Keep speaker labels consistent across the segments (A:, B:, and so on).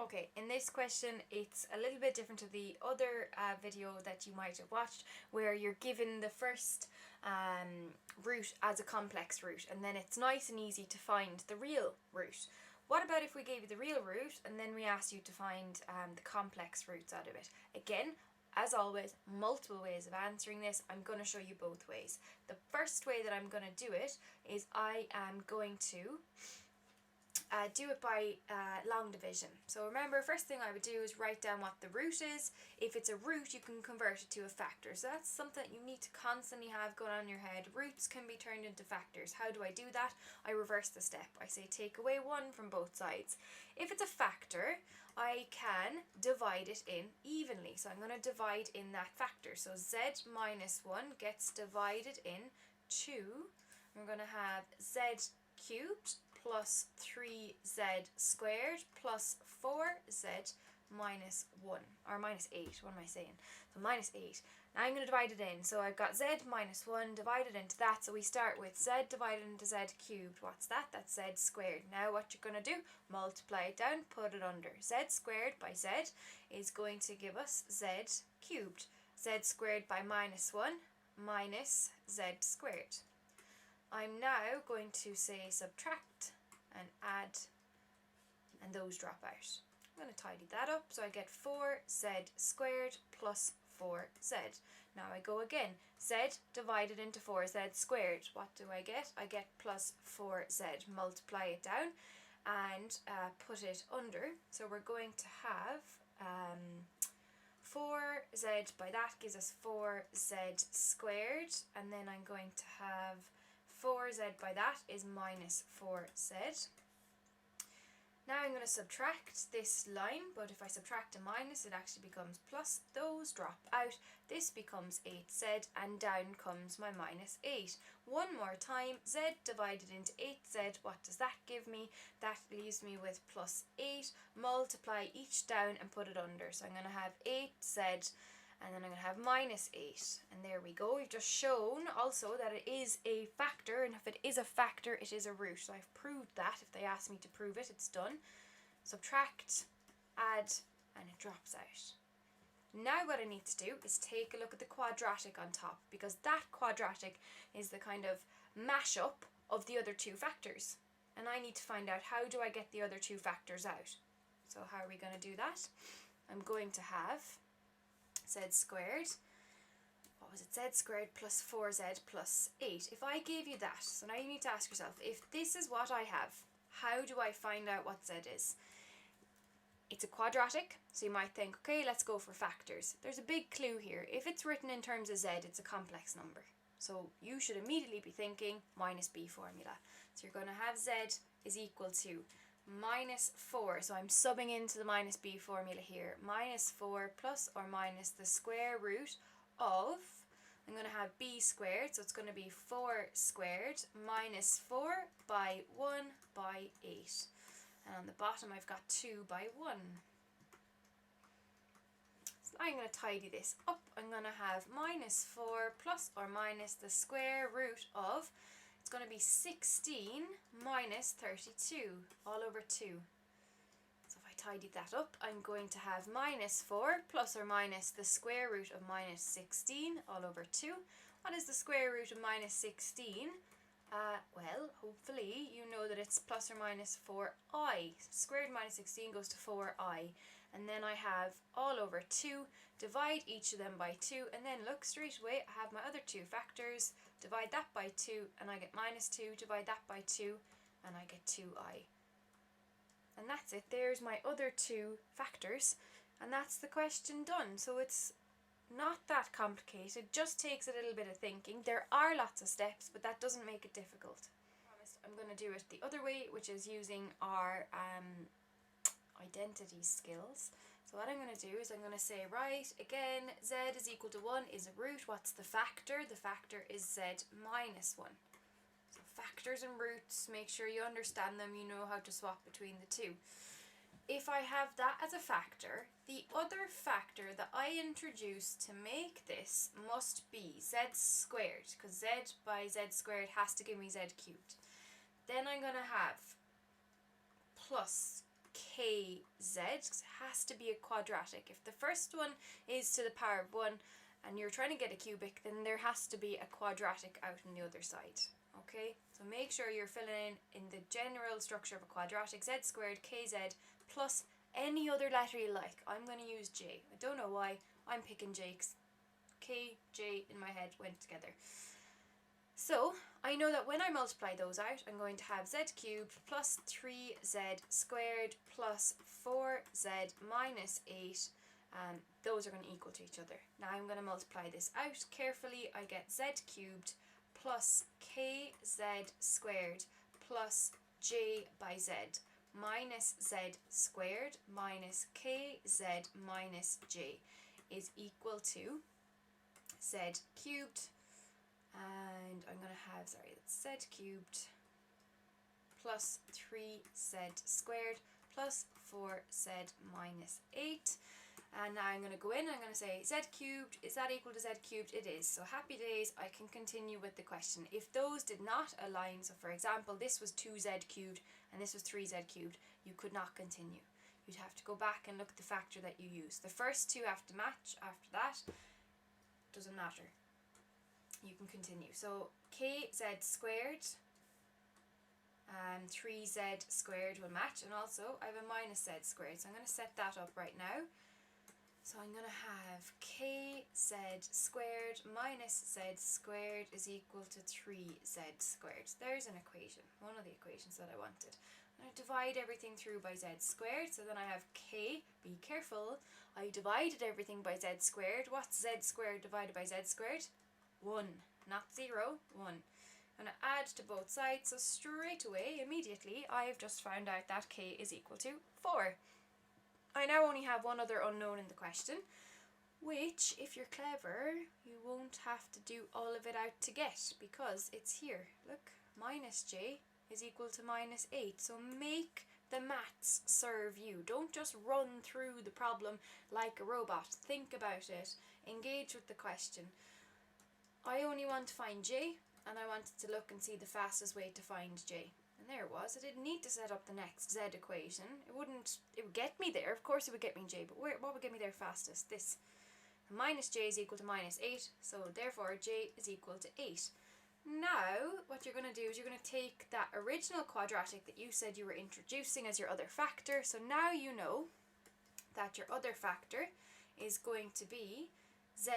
A: Okay, in this question it's a little bit different to the other video that you might have watched, where you're given the first root as a complex root, and then it's nice and easy to find the real root. What about if we gave you the real root and then we asked you to find the complex roots out of it? Again, as always, multiple ways of answering this. I'm going to show you both ways. The first way that I'm going to do it is I am going to do it by long division. So remember, first thing I would do is write down what the root is. If it's a root, you can convert it to a factor. So that's something that you need to constantly have going on in your head. Roots can be turned into factors. How do I do that? I reverse the step. I say take away 1 from both sides. If it's a factor, I can divide it in evenly. So I'm going to divide in that factor. So z minus 1 gets divided in 2. We're going to have z cubed plus 3z squared plus 4z minus 1, or minus 8, what am I saying? So minus 8. Now I'm going to divide it in. So I've got z minus 1 divided into that, so we start with z divided into z cubed. What's that? That's z squared. Now what you're going to do, multiply it down, put it under. Z squared by z is going to give us z cubed. Z squared by minus 1 minus z squared. I'm now going to say subtract and add, and those drop out. I'm going to tidy that up, so I get 4z squared plus 4z. Now I go again, z divided into 4z squared. What do I get? I get plus 4z. Multiply it down and put it under. So we're going to have 4z by that gives us 4z squared, and then I'm going to have 4z by that is minus 4z. Now I'm going to subtract this line, but if I subtract a minus, it actually becomes plus. Those drop out. This becomes 8z, and down comes my minus 8. One more time, z divided into 8z, what does that give me? That leaves me with plus 8. Multiply each down and put it under. So I'm going to have 8z, and then I'm going to have minus 8. And there we go. We've just shown also that it is a factor, and if it is a factor, it is a root. So I've proved that. If they ask me to prove it, it's done. Subtract, add, and it drops out. Now what I need to do is take a look at the quadratic on top, because that quadratic is the kind of mashup of the other two factors. And I need to find out, how do I get the other two factors out? So how are we going to do that? I'm going to have z squared, what was it, z squared plus 4z plus 8. If I gave you that, so now you need to ask yourself, if this is what I have, how do I find out what z is? It's a quadratic, so you might think, okay, let's go for factors. There's a big clue here. If it's written in terms of z, it's a complex number. So you should immediately be thinking minus b formula. So you're going to have z is equal to minus 4, so I'm subbing into the minus b formula here, minus 4 plus or minus the square root of, I'm going to have b squared, so it's going to be 4 squared minus 4 by 1 by 8. And on the bottom I've got 2 by 1. So I'm going to tidy this up. I'm going to have minus 4 plus or minus the square root of, it's going to be 16 minus 32 all over 2. So if I tidy that up, I'm going to have minus 4 plus or minus the square root of minus 16 all over 2. What is the square root of minus 16? Well, hopefully you know that it's plus or minus 4i. Square root of minus 16 goes to 4i. And then I have all over 2, divide each of them by 2, and then look straight away, I have my other two factors, divide that by 2, and I get minus 2, divide that by 2, and I get 2i. And that's it, there's my other two factors, and that's the question done. So it's not that complicated, just takes a little bit of thinking. There are lots of steps, but that doesn't make it difficult. I promise I'm going to do it the other way, which is using our identity skills. So what I'm going to do is I'm going to say, right, again, z is equal to 1 is a root. What's the factor? The factor is z minus 1. So factors and roots, make sure you understand them, you know how to swap between the two. If I have that as a factor, the other factor that I introduce to make this must be z squared, because z by z squared has to give me z cubed. Then I'm going to have plus kz, 'cause it has to be a quadratic. If the first one is to the power of 1 and you're trying to get a cubic, then there has to be a quadratic out on the other side. Okay, so make sure you're filling in the general structure of a quadratic, z squared kz plus any other letter you like. I'm going to use j. I don't know why. I'm picking j because k, j in my head went together. So I know that when I multiply those out, I'm going to have z cubed plus 3z squared plus 4z minus 8. Those are going to equal to each other. Now I'm going to multiply this out carefully. I get z cubed plus kz squared plus j by z minus z squared minus kz minus j is equal to z cubed, and I'm going to have, that's z cubed plus 3z squared plus 4z minus 8. And now I'm going to go in and I'm going to say z cubed, is that equal to z cubed? It is. So happy days, I can continue with the question. If those did not align, so for example this was 2z cubed and this was 3z cubed, you could not continue. You'd have to go back and look at the factor that you used. The first two have to match. After that, doesn't matter. You can continue. So kz squared and 3z squared will match, and also I have a minus z squared, so I'm going to set that up right now. So I'm going to have kz squared minus z squared is equal to 3z squared. There's an equation, one of the equations that I wanted. I'm going to divide everything through by z squared, so then I have k, be careful, I divided everything by z squared. What's z squared divided by z squared? 1, not 0, 1. I'm going to add to both sides, so straight away, immediately, I've just found out that k is equal to 4. I now only have one other unknown in the question, which, if you're clever, you won't have to do all of it out to get, because it's here. Look, minus j is equal to minus 8. So make the maths serve you. Don't just run through the problem like a robot. Think about it. Engage with the question. I only want to find j, and I wanted to look and see the fastest way to find j. And there it was. I didn't need to set up the next z equation. It would get me there. Of course it would get me j, but what would get me there fastest? This. Minus j is equal to minus 8, so therefore j is equal to 8. Now, what you're going to do is you're going to take that original quadratic that you said you were introducing as your other factor. So now you know that your other factor is going to be z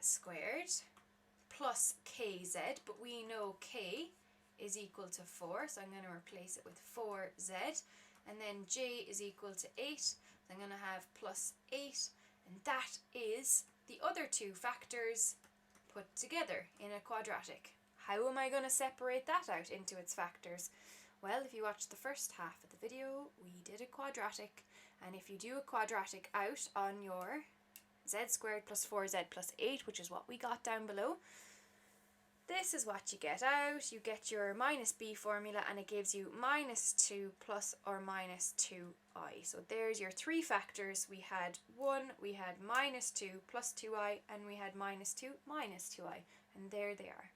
A: squared plus kz, but we know k is equal to 4, so I'm going to replace it with 4z, and then j is equal to 8, so I'm going to have plus 8, and that is the other two factors put together in a quadratic. How am I going to separate that out into its factors? Well, if you watch the first half of the video, we did a quadratic, and if you do a quadratic out on your z squared plus 4z plus 8, which is what we got down below, this is what you get out. You get your minus b formula, and it gives you minus 2 plus or minus 2i. So there's your three factors. We had 1, we had minus 2 plus 2i, and we had minus 2 minus 2i. And there they are.